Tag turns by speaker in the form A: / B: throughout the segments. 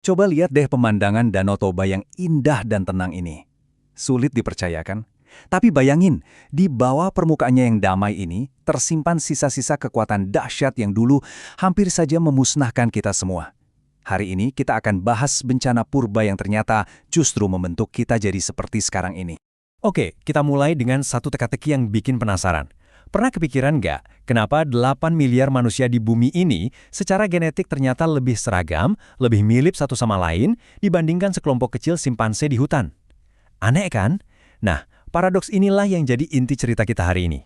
A: Coba lihat deh pemandangan Danau Toba yang indah dan tenang ini. Sulit dipercayakan. Tapi bayangin, di bawah permukaannya yang damai ini, tersimpan sisa-sisa kekuatan dahsyat yang dulu hampir saja memusnahkan kita semua. Hari ini kita akan bahas bencana purba yang ternyata justru membentuk kita jadi seperti sekarang ini.
B: Oke, kita mulai dengan satu teka-teki yang bikin penasaran. Pernah kepikiran nggak, kenapa 8 miliar manusia di bumi ini secara genetik ternyata lebih seragam, lebih mirip satu sama lain dibandingkan sekelompok kecil simpanse di hutan? Aneh kan? Nah, paradoks inilah yang jadi inti cerita kita hari ini.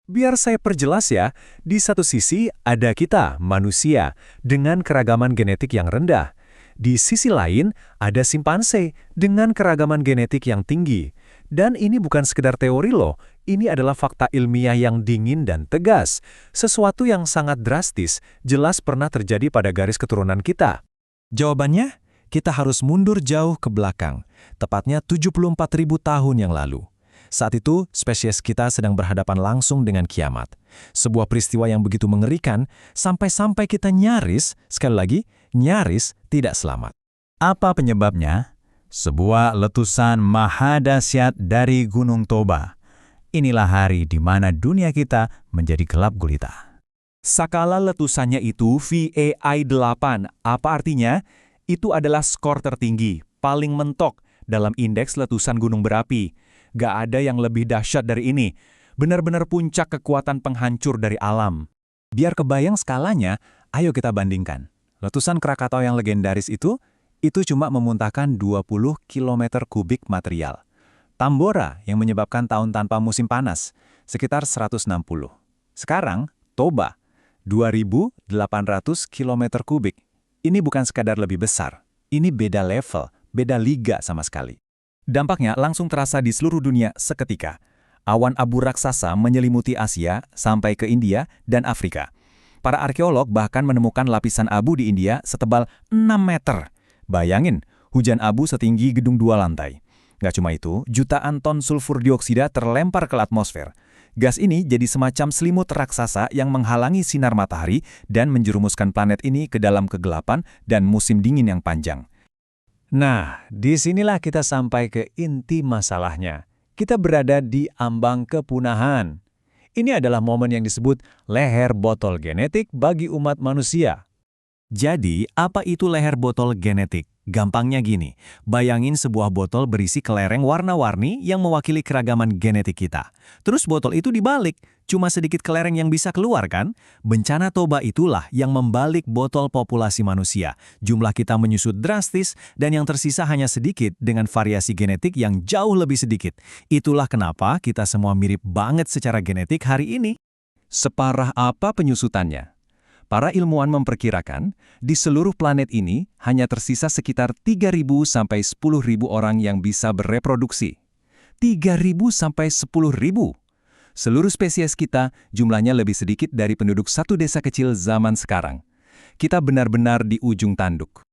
B: Biar saya perjelas ya, di satu sisi ada kita, manusia, dengan keragaman genetik yang rendah. Di sisi lain, ada simpanse dengan keragaman genetik yang tinggi. Dan ini bukan sekedar teori loh, ini adalah fakta ilmiah yang dingin dan tegas. Sesuatu yang sangat drastis, jelas pernah terjadi pada garis keturunan kita. Jawabannya, kita harus mundur jauh ke belakang, tepatnya 74.000 tahun yang lalu. Saat itu, spesies kita sedang berhadapan langsung dengan kiamat. Sebuah peristiwa yang begitu mengerikan, sampai-sampai kita nyaris, sekali lagi, nyaris tidak selamat. Apa penyebabnya? Sebuah letusan mahadahsyat dari Gunung Toba. Inilah hari di mana dunia kita menjadi gelap gulita. Skala letusannya itu VAI8. Apa artinya? Itu adalah skor tertinggi, paling mentok dalam indeks letusan gunung berapi. Gak ada yang lebih dahsyat dari ini. Benar-benar puncak kekuatan penghancur dari alam. Biar kebayang skalanya, ayo kita bandingkan. Letusan Krakatau yang legendaris itu cuma memuntahkan 20 km kubik material. Tambora yang menyebabkan tahun tanpa musim panas, sekitar 160. Sekarang, Toba, 2.800 km kubik. Ini bukan sekadar lebih besar. Ini beda level, beda liga sama sekali. Dampaknya langsung terasa di seluruh dunia seketika. Awan abu raksasa menyelimuti Asia sampai ke India dan Afrika. Para arkeolog bahkan menemukan lapisan abu di India setebal 6 meter. Bayangin, hujan abu setinggi gedung 2 lantai. Nggak cuma itu, jutaan ton sulfur dioksida terlempar ke atmosfer. Gas ini jadi semacam selimut raksasa yang menghalangi sinar matahari dan menjerumuskan planet ini ke dalam kegelapan dan musim dingin yang panjang. Nah, disinilah kita sampai ke inti masalahnya. Kita berada di ambang kepunahan. Ini adalah momen yang disebut leher botol genetik bagi umat manusia. Jadi, apa itu leher botol genetik? Gampangnya gini, bayangin sebuah botol berisi kelereng warna-warni yang mewakili keragaman genetik kita. Terus botol itu dibalik, cuma sedikit kelereng yang bisa keluar kan? Bencana Toba itulah yang membalik botol populasi manusia. Jumlah kita menyusut drastis dan yang tersisa hanya sedikit dengan variasi genetik yang jauh lebih sedikit. Itulah kenapa kita semua mirip banget secara genetik hari ini. Separah apa penyusutannya? Para ilmuwan memperkirakan, di seluruh planet ini hanya tersisa sekitar 3.000 sampai 10.000 orang yang bisa bereproduksi. 3.000 sampai 10.000. Seluruh spesies kita jumlahnya lebih sedikit dari penduduk satu desa kecil zaman sekarang. Kita benar-benar di ujung tanduk.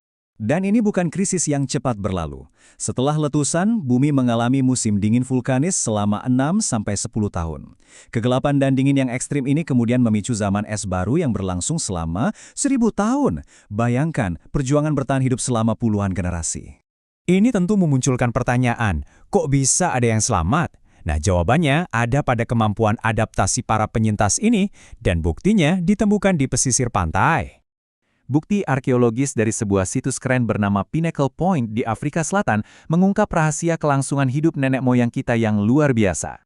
B: Dan ini bukan krisis yang cepat berlalu. Setelah letusan, bumi mengalami musim dingin vulkanis selama 6-10 tahun. Kegelapan dan dingin yang ekstrim ini kemudian memicu zaman es baru yang berlangsung selama 1.000 tahun. Bayangkan, perjuangan bertahan hidup selama puluhan generasi. Ini tentu memunculkan pertanyaan, kok bisa ada yang selamat? Nah, jawabannya ada pada kemampuan adaptasi para penyintas ini, dan buktinya ditemukan di pesisir pantai. Bukti arkeologis dari sebuah situs keren bernama Pinnacle Point di Afrika Selatan mengungkap rahasia kelangsungan hidup nenek moyang kita yang luar biasa.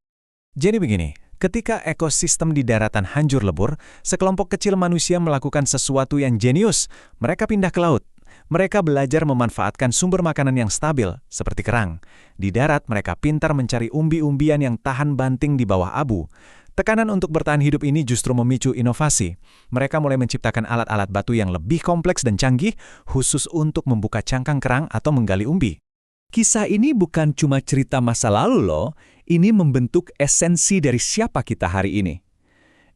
B: Jadi begini, ketika ekosistem di daratan hancur lebur, sekelompok kecil manusia melakukan sesuatu yang jenius. Mereka pindah ke laut. Mereka belajar memanfaatkan sumber makanan yang stabil, seperti kerang. Di darat, mereka pintar mencari umbi-umbian yang tahan banting di bawah abu. Tekanan untuk bertahan hidup ini justru memicu inovasi. Mereka mulai menciptakan alat-alat batu yang lebih kompleks dan canggih, khusus untuk membuka cangkang kerang atau menggali umbi. Kisah ini bukan cuma cerita masa lalu loh, ini membentuk esensi dari siapa kita hari ini.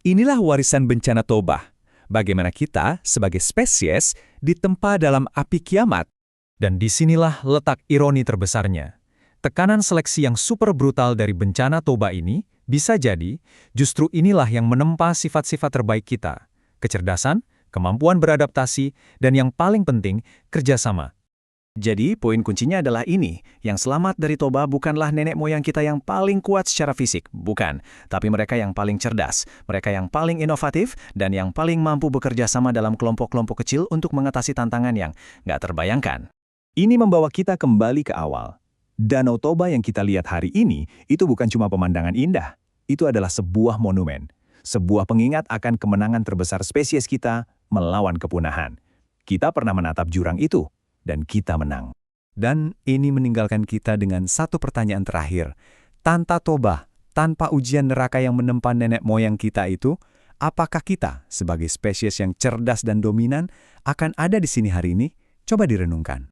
B: Inilah warisan bencana Toba. Bagaimana kita, sebagai spesies, ditempa dalam api kiamat. Dan disinilah letak ironi terbesarnya. Tekanan seleksi yang super brutal dari bencana Toba ini, bisa jadi, justru inilah yang menempa sifat-sifat terbaik kita. Kecerdasan, kemampuan beradaptasi, dan yang paling penting, kerjasama. Jadi, poin kuncinya adalah ini, yang selamat dari Toba bukanlah nenek moyang kita yang paling kuat secara fisik, bukan. Tapi mereka yang paling cerdas, mereka yang paling inovatif, dan yang paling mampu bekerja sama dalam kelompok-kelompok kecil untuk mengatasi tantangan yang nggak terbayangkan.
A: Ini membawa kita kembali ke awal. Danau Toba yang kita lihat hari ini itu bukan cuma pemandangan indah, itu adalah sebuah monumen. Sebuah pengingat akan kemenangan terbesar spesies kita melawan kepunahan. Kita pernah menatap jurang itu, dan kita menang. Dan ini meninggalkan kita dengan satu pertanyaan terakhir. Tanpa Toba, tanpa ujian neraka yang menempa nenek moyang kita itu, apakah kita sebagai spesies yang cerdas dan dominan akan ada di sini hari ini? Coba direnungkan.